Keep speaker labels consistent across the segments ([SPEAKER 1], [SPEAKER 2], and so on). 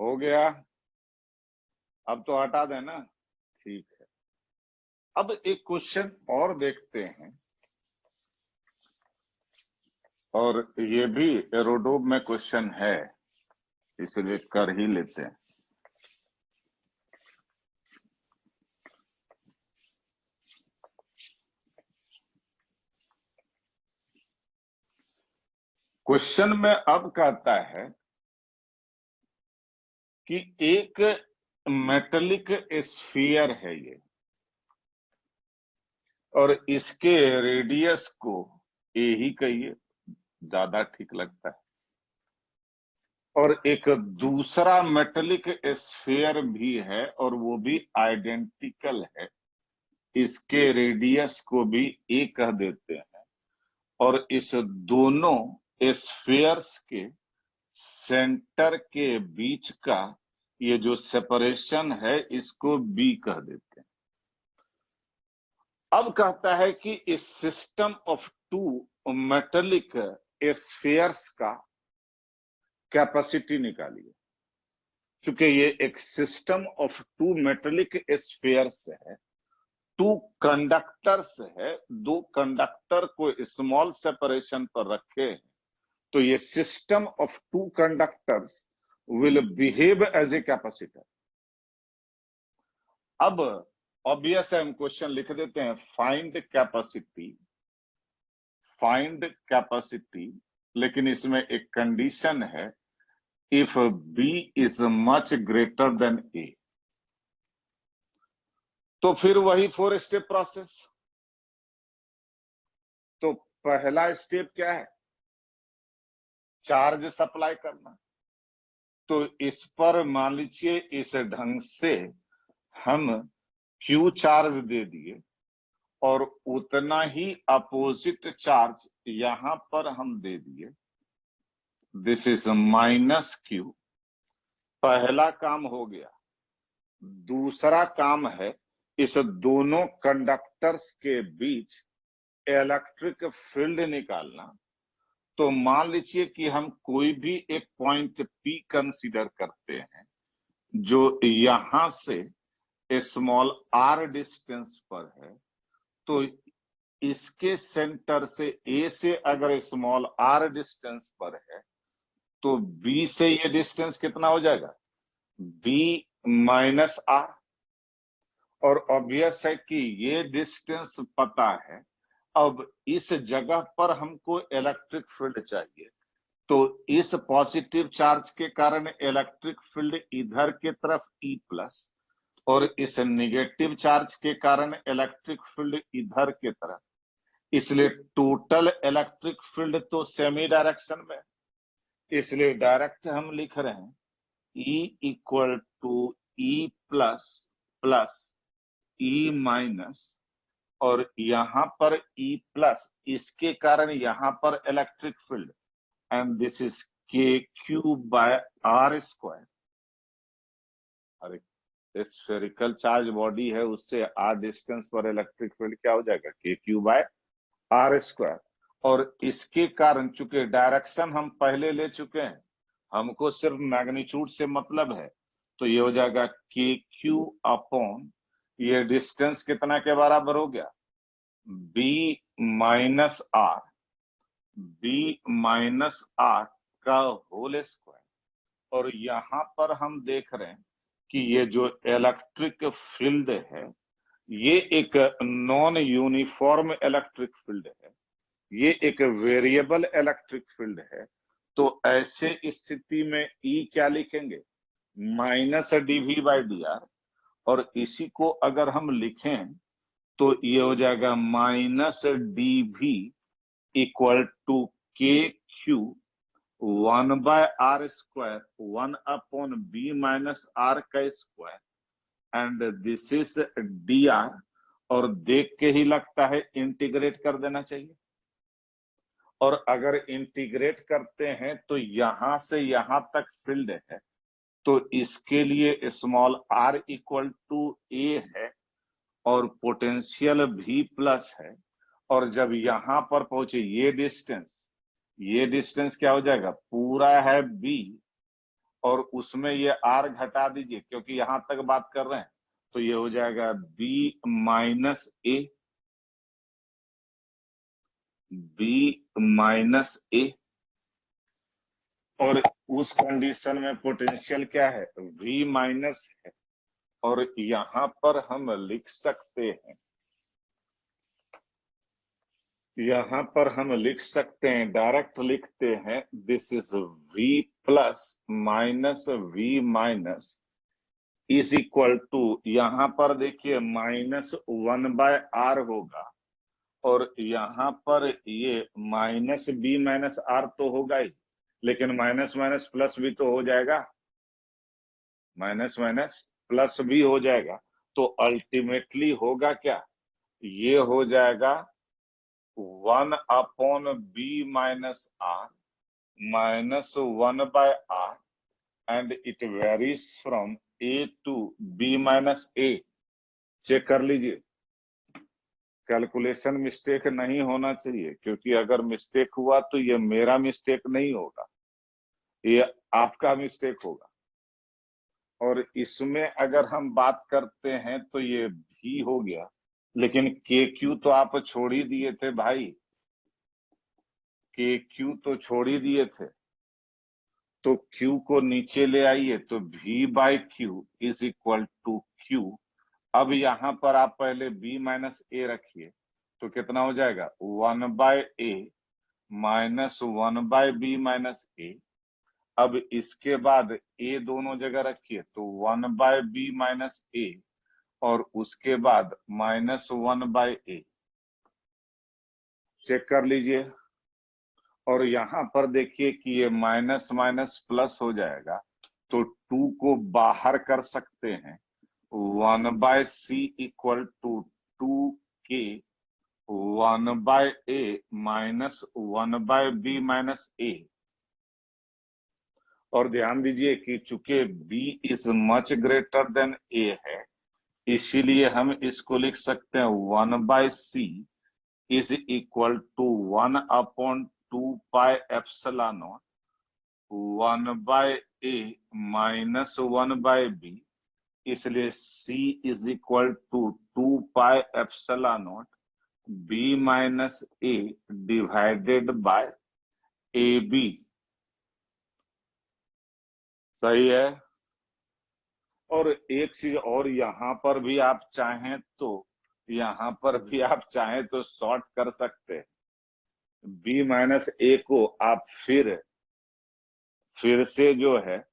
[SPEAKER 1] हो गया, अब तो हटा देना। ठीक है, अब एक क्वेश्चन और देखते हैं, और ये भी एरोडोब में क्वेश्चन है, इसलिए कर ही लेते हैं। क्वेश्चन में अब कहता है कि एक मेटेलिक स्फीयर है ये, और इसके रेडियस को ए ही कहिए, ज्यादा ठीक लगता है। और एक दूसरा मेटेलिक स्फीयर भी है, और वो भी आइडेंटिकल है, इसके रेडियस को भी ए कह देते हैं। और इस दोनों स्फीयर्स के सेंटर के बीच का ये जो सेपरेशन है, इसको बी कह देते हैं। अब कहता है कि इस system of two metallic spheres का कैपेसिटी निकालिए। चूंकि ये एक system of two metallic spheres है, टू कंडक्टर्स है, दो कंडक्टर को स्मॉल सेपरेशन पर रखे हैं, तो ये system of two conductors will behave as a capacitor. अब ऑब्वियस है, हम क्वेश्चन लिख देते हैं, फाइंड कैपेसिटी, लेकिन इसमें एक कंडीशन है, if B is much greater than A. तो फिर वही 4 स्टेप प्रोसेस। तो पहला स्टेप क्या है? चार्ज सप्लाई करना। तो इस पर मान लीजिए इस ढंग से हम क्यू चार्ज दे दिए, और उतना ही अपोजिट चार्ज यहां पर हम दे दिए, दिस इज माइनस क्यू। पहला काम हो गया। दूसरा काम है इस दोनों कंडक्टर्स के बीच इलेक्ट्रिक फील्ड निकालना। तो मान लीजिए कि हम कोई भी एक पॉइंट पी कंसीडर करते हैं, जो यहां से स्मॉल आर डिस्टेंस पर है। तो इसके सेंटर से ए से अगर स्मॉल आर डिस्टेंस पर है, तो बी से ये डिस्टेंस कितना हो जाएगा? B minus R. और ऑब्वियस है कि ये डिस्टेंस पता है। अब इस जगह पर हमको इलेक्ट्रिक फील्ड चाहिए, तो इस पॉजिटिव चार्ज के कारण इलेक्ट्रिक फील्ड इधर के तरफ ई प्लस, और इस नेगेटिव चार्ज के कारण इलेक्ट्रिक फील्ड इधर के तरफ। इसलिए टोटल इलेक्ट्रिक फील्ड तो सेमी डायरेक्शन में, इसलिए डायरेक्ट हम लिख रहे हैं E equal to E plus plus E minus, और यहां पर E प्लस, इसके कारण यहां पर electric field, and this is K Q by R square. अरे स्फेरिकल चार्ज बॉडी है, उससे आर डिस्टेंस पर इलेक्ट्रिक फील्ड क्या हो जाएगा? के क्यू बाय आर स्क्वायर। और इसके कारण चूंकि डायरेक्शन हम पहले ले चुके हैं, हमको सिर्फ मैग्नीट्यूड से मतलब है, तो ये हो जाएगा के क्यू अपॉन, ये डिस्टेंस कितना के बराबर हो गया? B minus R, B minus R का होल स्क्वायर। और यहां पर हम देख रहे हैं कि ये जो इलेक्ट्रिक फील्ड है, ये एक नॉन यूनिफॉर्म इलेक्ट्रिक फील्ड है, ये एक वेरिएबल इलेक्ट्रिक फील्ड है। तो ऐसे स्थिति में ई क्या लिखेंगे? Minus DV by D R. और इसी को अगर हम लिखें तो ये हो जाएगा minus DV equal to K Q 1 by R square, 1 upon B minus R का square, and this is D R. और देख के ही लगता है इंटीग्रेट कर देना चाहिए। और अगर इंटीग्रेट करते हैं तो यहां से यहां तक फील्ड है, तो इसके लिए स्मॉल आर इक्वल टू ए है, और पोटेंशियल भी प्लस है। और जब यहां पर पहुंचे ये डिस्टेंस क्या हो जाएगा? पूरा है बी, और उसमें ये आर घटा दीजिए क्योंकि यहां तक बात कर रहे हैं, तो ये हो जाएगा B minus A, B minus A, और उस कंडीशन में पोटेंशियल क्या है, V माइनस है, और यहां पर हम लिख सकते हैं, यहां पर हम लिख सकते हैं, डायरेक्ट लिखते हैं, this is V plus minus V minus is equal to, यहां पर देखिए -1/r होगा, और यहां पर ये -b माइनस r तो होगा ही, लेकिन माइनस माइनस प्लस भी तो हो जाएगा, माइनस माइनस प्लस भी हो जाएगा, तो अल्टीमेटली होगा क्या, ये हो जाएगा 1/b minus r -1/r, and it varies from a to b minus a। Check कर लीजिए, कैलकुलेशन मिस्टेक नहीं होना चाहिए, क्योंकि अगर मिस्टेक हुआ तो ये मेरा मिस्टेक नहीं होगा, ये आपका मिस्टेक होगा। और इसमें अगर हम बात करते हैं तो ये भी हो गया, लेकिन के क्यू तो आप छोड़ ही दिए थे भाई, के क्यू तो छोड़ ही दिए थे, तो क्यू को नीचे ले आइए, तो v by Q is equal to Q. अब यहां पर आप पहले b माइनस ए रखिए, तो कितना हो जाएगा 1/a माइनस 1/b माइनस ए। अब इसके बाद a दोनों जगह रखिए, तो 1/b माइनस ए, और उसके बाद -1/a। चेक कर लीजिए, और यहां पर देखिए कि ये माइनस माइनस प्लस हो जाएगा, तो 2 को बाहर कर सकते हैं, 1/c equal to 2k 1/a minus 1/b minus a। और ध्यान दीजिए कि चूंकि b is much greater than a है, इसीलिए हम इसको लिख सकते हैं 1/c is equal to 1/2 pi epsilon naught 1/a minus 1/b, इसलिए c is equal to 2 pi epsilon naught b minus a divided by A B. सही है। और एक चीज और, यहां पर भी आप चाहें तो, यहां पर भी आप चाहें तो शॉर्ट कर सकते हैं, b माइनस ए को आप फिर से जो है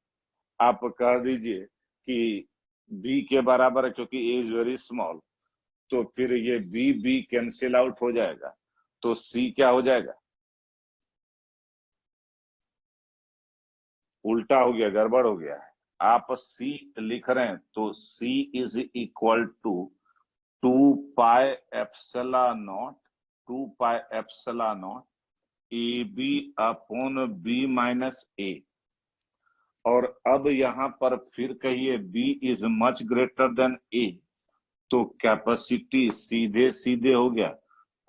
[SPEAKER 1] आप कह दीजिए कि b के बराबर है, क्योंकि a इज वेरी स्मॉल, तो फिर ये b कैंसिल आउट हो जाएगा, तो c क्या हो जाएगा, उल्टा हो गया, गड़बड़ हो गया है। आप c लिख रहे हैं, तो c is equal to 2 pi epsilon naught 2 pi epsilon naught A B upon b minus A. और अब यहां पर फिर कहिए b is much greater than a, तो कैपेसिटी सीधे सीधे हो गया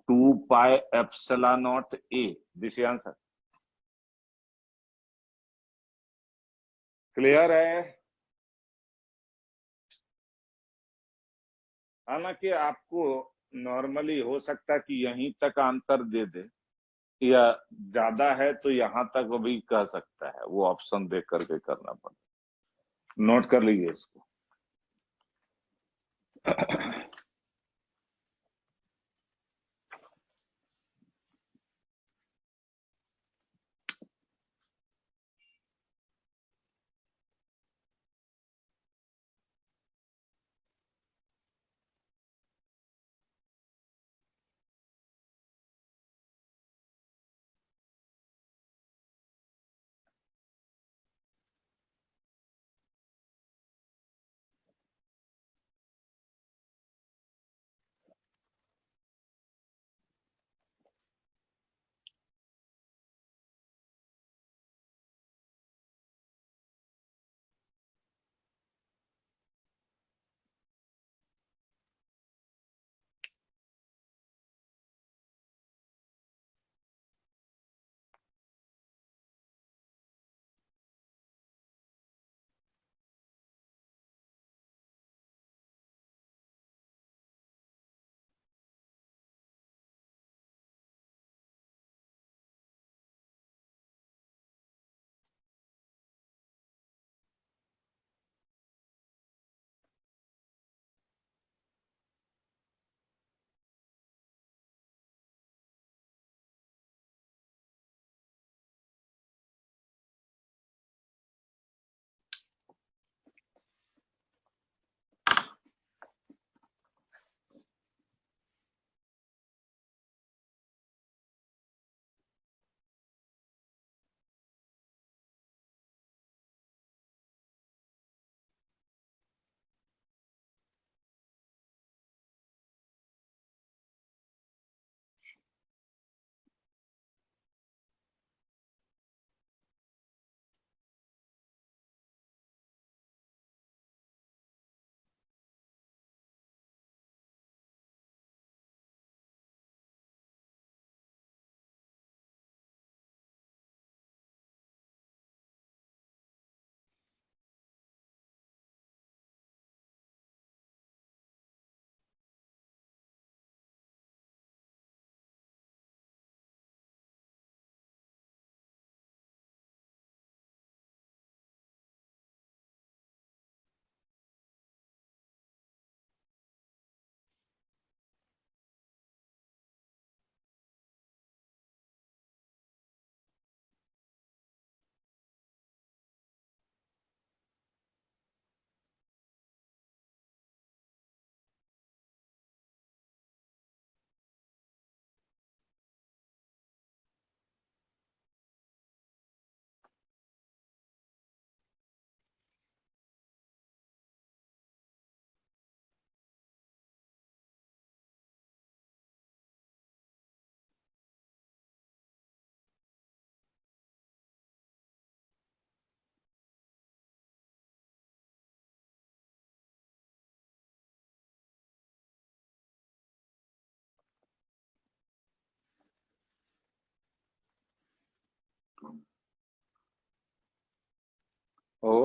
[SPEAKER 1] 2 pi epsilon naught a। This answer clear है। हालांकि आपको नॉर्मली हो सकता है कि यहीं तक आंसर दे दे, या ज्यादा है तो यहां तक भी कह सकता है, वो ऑप्शन देख करके करना पड़ता। नोट कर लीजिए इसको।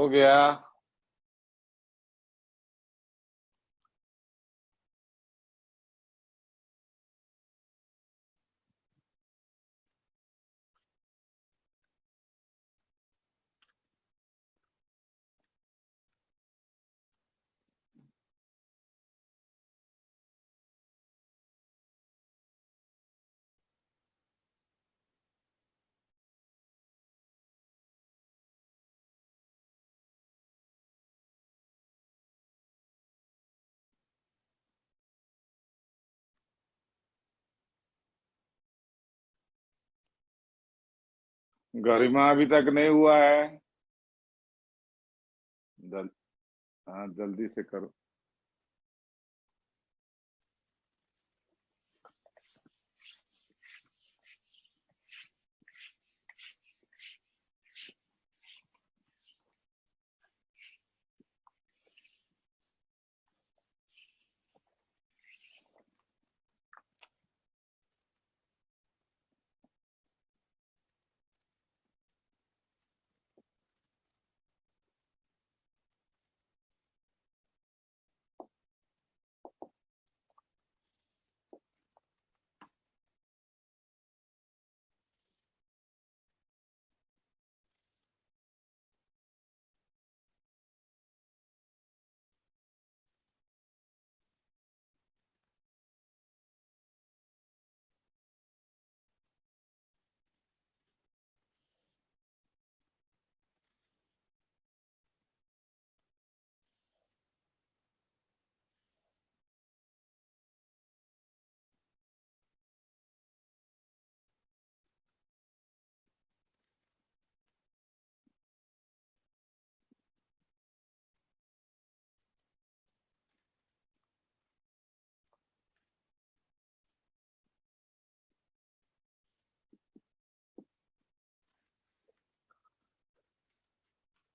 [SPEAKER 1] हो गया। गरिमा अभी तक नहीं हुआ है। जल, हाँ जल्दी से करो।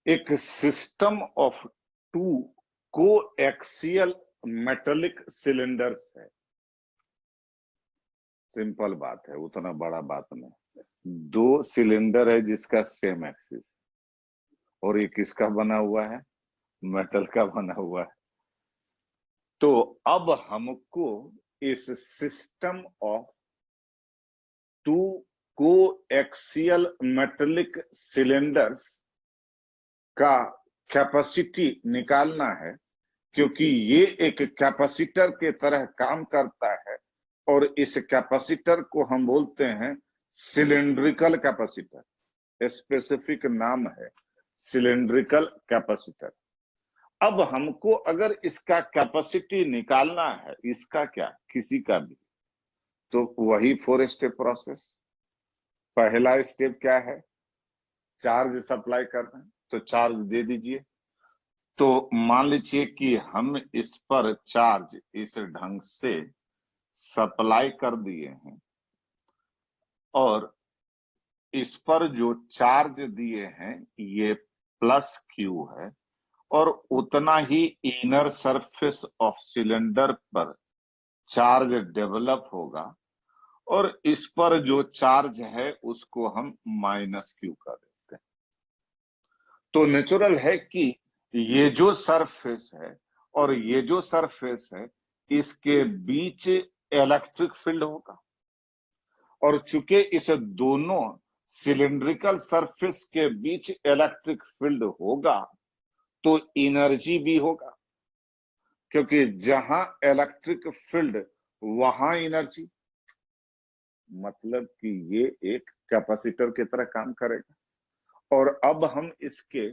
[SPEAKER 1] एक system of two coaxial metallic cylinders है। सिंपल बात है, उतना बड़ा बात नहीं। दो सिलेंडर है जिसका सेम एक्सिस, और ये किसका बना हुआ है? मेटल का बना हुआ है। तो अब हमको इस system of two coaxial metallic cylinders का कैपेसिटी निकालना है, क्योंकि ये एक कैपेसिटर के तरह काम करता है, और इस कैपेसिटर को हम बोलते हैं सिलेंड्रिकल कैपेसिटर। स्पेसिफिक नाम है सिलेंड्रिकल कैपेसिटर। अब हमको अगर इसका कैपेसिटी निकालना है, इसका क्या, किसी का भी, तो वही 4 स्टेप प्रोसेस। पहला स्टेप क्या है? चार्ज सप्लाई करना है, तो चार्ज दे दीजिए। तो मान लीजिए कि हम इस पर चार्ज इस ढंग से सप्लाई कर दिए हैं, और इस पर जो चार्ज दिए हैं ये प्लस क्यू है, और उतना ही इनर सरफेस ऑफ सिलेंडर पर चार्ज डेवलप होगा, और इस पर जो चार्ज है उसको हम माइनस क्यू कर देते हैं। तो नेचुरल है कि ये जो सरफेस है और ये जो सरफेस है, इसके बीच इलेक्ट्रिक फील्ड होगा, और चूंकि इस दोनों सिलिंड्रिकल सरफेस के बीच इलेक्ट्रिक फील्ड होगा तो एनर्जी भी होगा, क्योंकि जहां इलेक्ट्रिक फील्ड वहां एनर्जी। मतलब कि ये एक कैपेसिटर की तरह काम करेगा। और अब हम इसके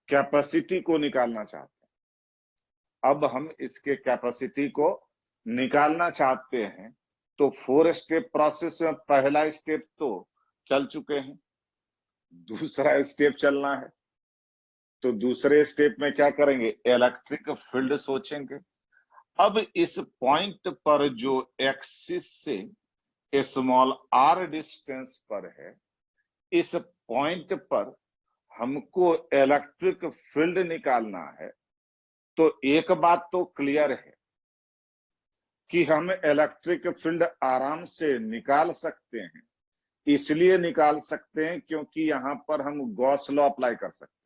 [SPEAKER 1] कैपेसिटी को निकालना चाहते हैं। अब हम इसके कैपेसिटी को निकालना चाहते हैं, तो 4 स्टेप प्रोसेस में पहला स्टेप तो चल चुके हैं, दूसरा स्टेप चलना है। तो दूसरे स्टेप में क्या करेंगे? इलेक्ट्रिक फील्ड सोचेंगे। अब इस पॉइंट पर जो एक्सिस से स्मॉल आर डिस्टेंस पर है, इस पॉइंट पर हमको इलेक्ट्रिक फील्ड निकालना है। तो एक बात तो क्लियर है कि हम इलेक्ट्रिक फील्ड आराम से निकाल सकते हैं। इसलिए निकाल सकते हैं क्योंकि यहां पर हम गॉस लॉ अप्लाई कर सकते हैं।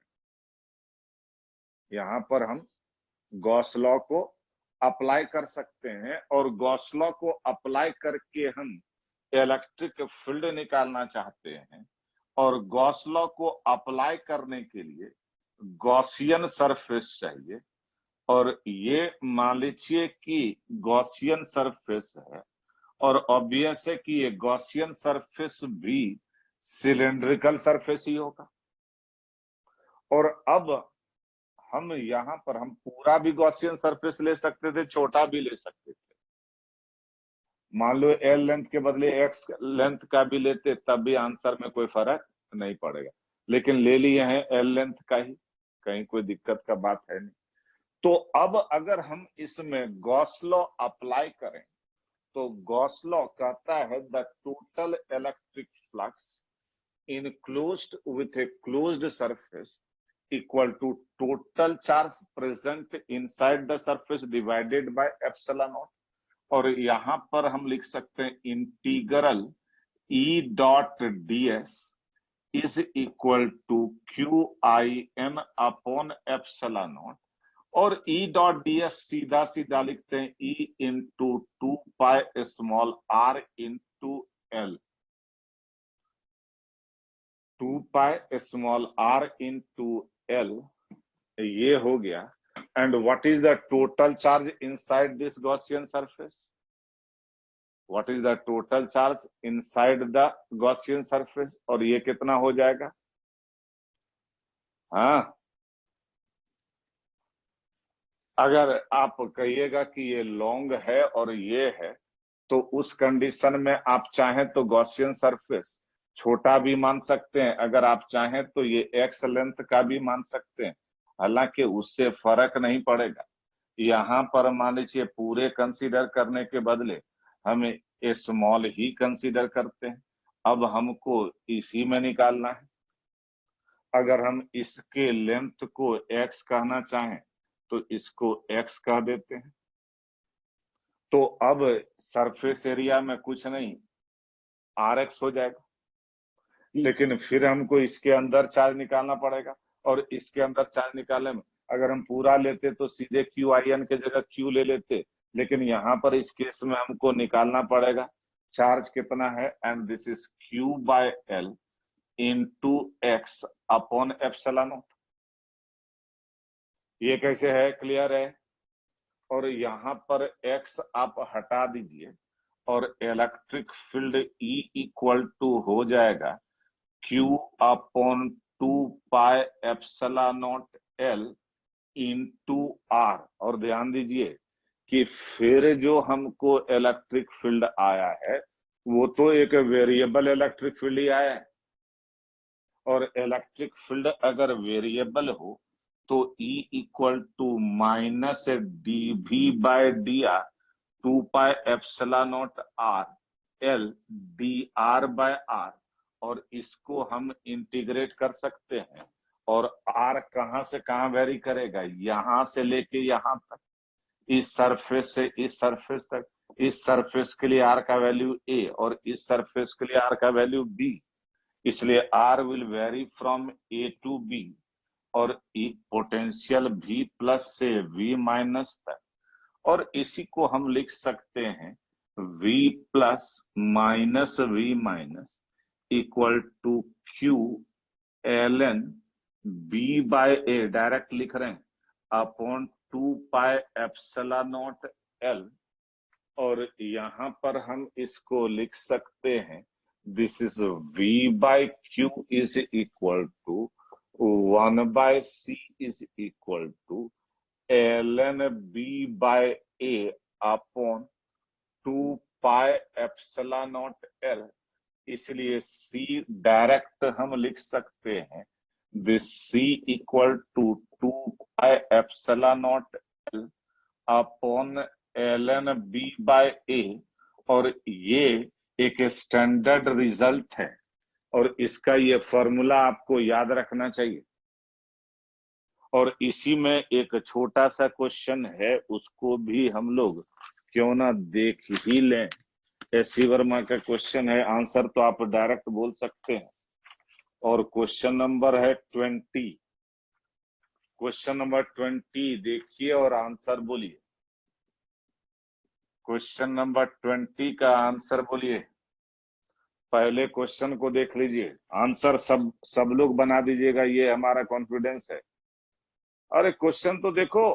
[SPEAKER 1] यहाँ पर हम गॉस लॉ को अप्लाई कर सकते हैं और गॉस लॉ को अप्लाई करके हम इलेक्ट्रिक फील्ड निकालना चाहते हैं और गॉस लॉ को अप्लाई करने के लिए गॉसियन सरफेस चाहिए और ये मान लीजिए कि गॉसियन सरफेस है और ऑब्वियस है कि ये गॉसियन सरफेस भी सिलेंड्रिकल सरफेस ही होगा। और अब हम यहाँ पर हम पूरा भी गॉसियन सरफेस ले सकते थे, छोटा भी ले सकते थे। मान लो एल लेंथ के बदले एक्स लेंथ का भी लेते तब भी आंसर में कोई फर्क नहीं पड़ेगा, लेकिन ले लिए हैं एल लेंथ का ही, कहीं कोई दिक्कत का बात है नहीं। तो अब अगर हम इसमें गॉस लॉ अप्लाई करें तो गॉस लॉ कहता है the total electric flux enclosed with a closed surface equal to total charge present inside the surface divided by epsilon naught। और यहां पर हम लिख सकते हैं integral E dot ds is equal to QIm upon epsilon naught और E dot ds सीधा सीधा लिखते हैं E into 2 pi small r into L, 2 pi small r into L, ये हो गया। And what is the total charge inside this Gaussian surface? What is the total charge inside the Gaussian surface? और ये कितना हो जाएगा? हाँ, अगर आप कहिएगा कि ये लॉन्ग है और ये है तो उस कंडीशन में आप चाहें तो गॉसियन सरफेस छोटा भी मान सकते हैं, अगर आप चाहें तो ये एक्स लेंथ का भी मान सकते हैं, हालांकि उससे फर्क नहीं पड़ेगा। यहाँ पर मान लीजिए पूरे कंसीडर करने के बदले हमें स्मॉल ही कंसीडर करते हैं। अब हमको इसी में निकालना है। अगर हम इसके लेंथ को एक्स कहना चाहें तो इसको एक्स कह देते हैं। तो अब सरफेस एरिया में कुछ नहीं आर एक्स हो जाएगा, लेकिन फिर हमको इसके अंदर चार्ज निकालना पड़ेगा और इसके अंदर चार्ज निकालने में अगर हम पूरा लेते तो सीधे क्यू आई एन के जगह क्यू ले लेते, लेकिन यहाँ पर इस केस में हमको निकालना पड़ेगा चार्ज कितना है, and this is Q by L into x upon epsilon not. ये कैसे है? क्लियर है? और यहाँ पर एक्स आप हटा दीजिए और electric field E equal to हो जाएगा Q upon 2 pi epsilon naught L into R। और ध्यान दीजिए कि फिर जो हमको इलेक्ट्रिक फील्ड आया है वो तो एक वेरिएबल इलेक्ट्रिक फील्ड ही आया है, और इलेक्ट्रिक फील्ड अगर वेरिएबल हो तो E equal to minus dV by dr 2 pi epsilon naught R L dr by R, और इसको हम इंटीग्रेट कर सकते हैं। और R कहां से कहां वेरी करेगा? यहां से लेके यहां तक, इस सरफेस से इस सरफेस तक। इस सरफेस के लिए R का वैल्यू A और इस सरफेस के लिए R का वैल्यू B, इसलिए R will vary from A to B और पोटेंशियल V प्लस से V माइनस तक। और इसी को हम लिख सकते हैं V plus minus V minus equal to Q ln B by A, direct लिख रहे हैं, upon 2 pi epsilon naught L। और यहाँ पर हम इसको लिख सकते हैं this is V by Q is equal to 1 by C is equal to ln B by A upon 2 pi epsilon naught L। इसलिए C डायरेक्ट हम लिख सकते हैं this C equal to 2 pi epsilon naught L upon ln B by A। और ये एक standard result है और इसका ये फॉर्मूला आपको याद रखना चाहिए। और इसी में एक छोटा सा क्वेश्चन है, उसको भी हम लोग क्यों ना देख ही लें। एससी वर्मा का क्वेश्चन है, आंसर तो आप डायरेक्ट बोल सकते हैं। और क्वेश्चन नंबर है 20। क्वेश्चन नंबर 20 देखिए और आंसर बोलिए। क्वेश्चन नंबर 20 का आंसर बोलिए। पहले क्वेश्चन को देख लीजिए, आंसर सब लोग बना दीजिएगा, ये हमारा कॉन्फिडेंस है। अरे क्वेश्चन तो देखो।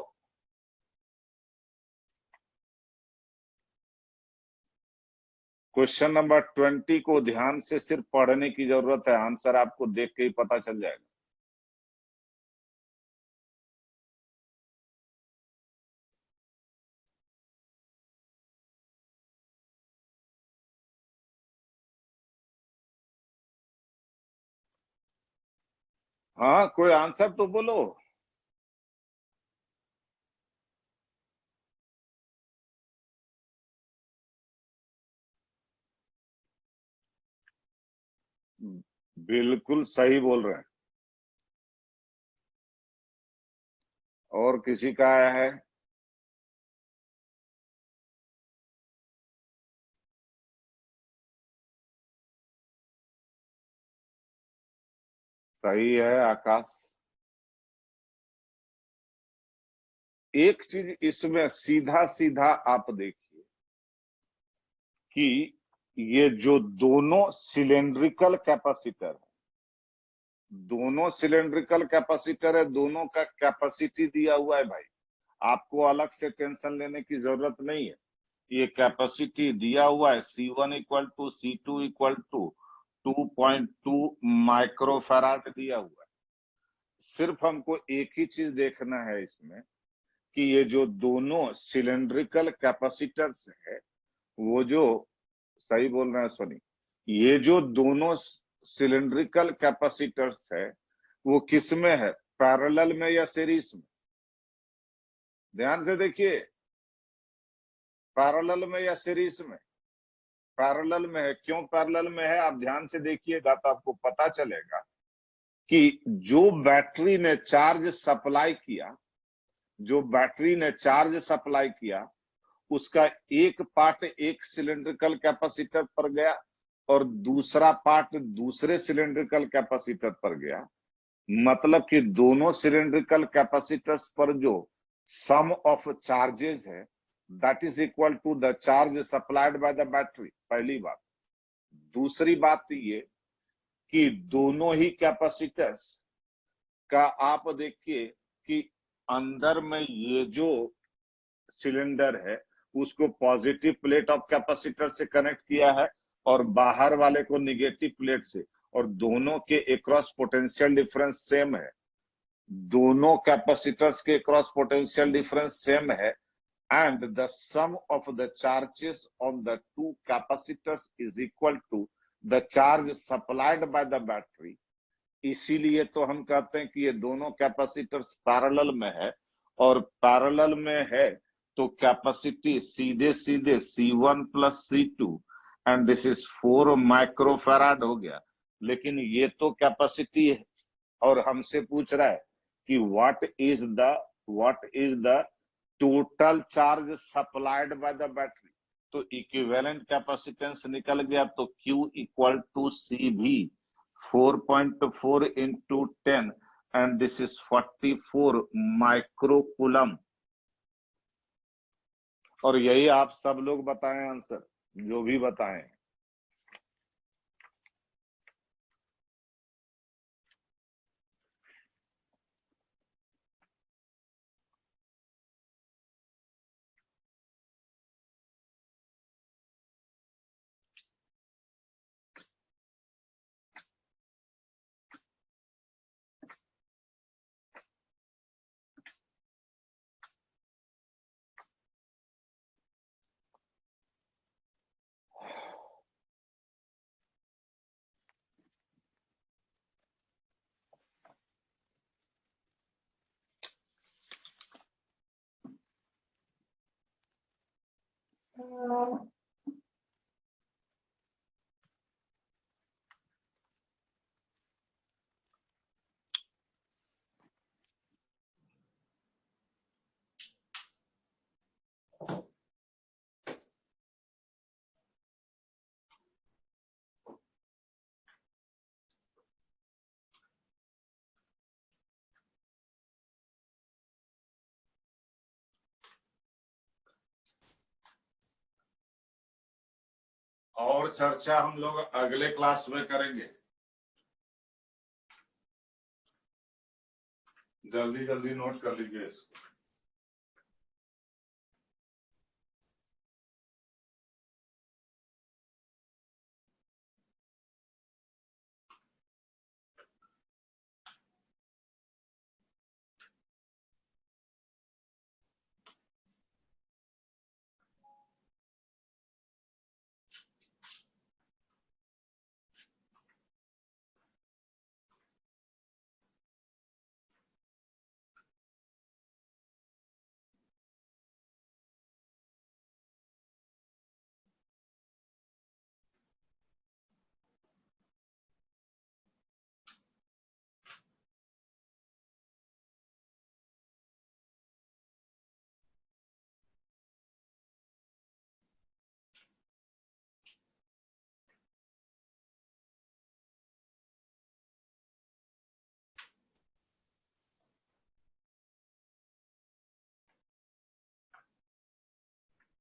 [SPEAKER 1] क्वेश्चन नंबर 20 को ध्यान से सिर्फ पढ़ने की जरूरत है, आंसर आपको देख के ही पता चल जाएगा। हाँ, कोई आंसर तो बोलो। बिल्कुल सही बोल रहे हैं। और किसी का आया है? सही है आकाश। एक चीज इसमें सीधा सीधा आप देखिए कि ये जो दोनों सिलेंड्रिकल कैपेसिटर है, दोनों सिलेंड्रिकल कैपेसिटर है, दोनों का कैपेसिटी दिया हुआ है भाई। आपको अलग से टेंशन लेने की जरूरत नहीं है। ये कैपेसिटी दिया हुआ है, C1 equal to C2 equal to 2.2 microfarad दिया हुआ है। सिर्फ हमको एक ही चीज देखना है इसमें कि ये जो दोनों सिलेंड्रिकल कैपेसिटर्स है, वो जो, सही बोल रहे हैं सोनी, ये जो दोनों सिलेंड्रिकल कैपेसिटर्स है वो किस में है, पैरेलल में या सीरीज में? ध्यान से देखिए, पैरेलल में या सीरीज में? पैरेलल में है। क्यों पैरेलल में है, आप ध्यान से देखिएगा तो आपको पता चलेगा कि जो बैटरी ने चार्ज सप्लाई किया, जो बैटरी ने चार्ज सप्लाई किया, उसका एक पार्ट एक सिलेंड्रिकल कैपेसिटर पर गया और दूसरा पार्ट दूसरे सिलेंड्रिकल कैपेसिटर पर गया। मतलब कि दोनों सिलेंड्रिकल कैपेसिटर्स पर जो सम ऑफ चार्जेस है, that is equal to the charge supplied by the battery. पहली बात। दूसरी बात ये कि दोनों ही कैपेसिटर्स का आप देखिए कि अंदर में ये जो सिलेंडर है उसको पॉजिटिव प्लेट ऑफ कैपेसिटर से कनेक्ट किया है और बाहर वाले को निगेटिव प्लेट से, और दोनों के अक्रॉस पोटेंशियल डिफरेंस सेम है। दोनों कैपेसिटर्स के अक्रॉस पोटेंशियल डिफरेंस सेम है and the sum of the charges on the two capacitors is equal to the charge supplied by the battery। इसीलिए तो हम कहते हैं कि ये दोनों कैपेसिटर्स पैरेलल में है, और पैरेलल में है तो कैपेसिटी सीधे सीधे C1 plus C2 and this is 4 microfarad हो गया। लेकिन ये तो कैपेसिटी है और हमसे पूछ रहा है कि what is the total charge supplied by the battery. तो इक्विवेलेंट कैपेसिटेंस निकल गया, तो Q equal to CV 4.4 into 10 and this is 44 microcoulomb. और यही आप सब लोग बताएं आंसर, जो भी बताएं। और चर्चा हम लोग अगले क्लास में करेंगे। जल्दी जल्दी नोट कर लीजिए इसको।